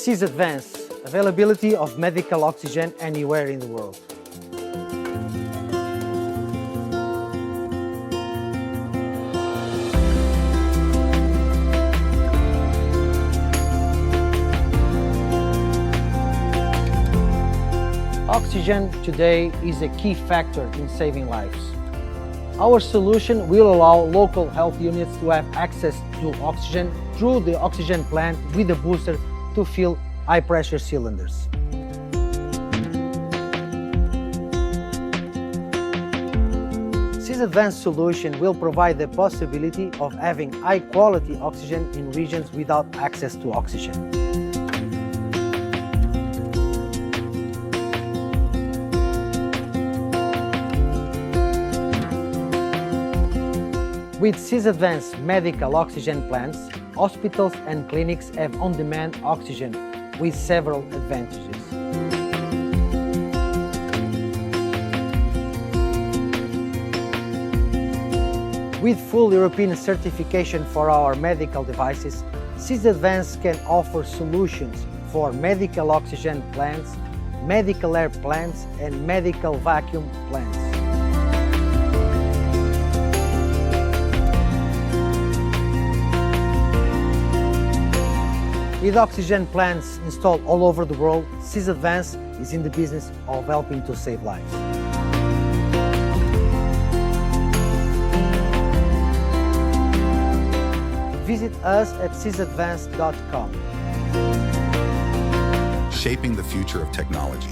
SYSADVANCE, availability of medical oxygen anywhere in the world. Oxygen today is a key factor in saving lives. Our solution will allow local health units to have access to oxygen through the oxygen plant with a booster to fill high-pressure cylinders. SYSADVANCE solution will provide the possibility of having high-quality oxygen in regions without access to oxygen. With SYSADVANCE medical oxygen plants, hospitals and clinics have on-demand oxygen with several advantages. With full European certification for our medical devices, SYSADVANCE can offer solutions for medical oxygen plants, medical air plants, and medical vacuum plants. With oxygen plants installed all over the world, SYSADVANCE is in the business of helping to save lives. Visit us at sysadvance.com. Shaping the future of technology.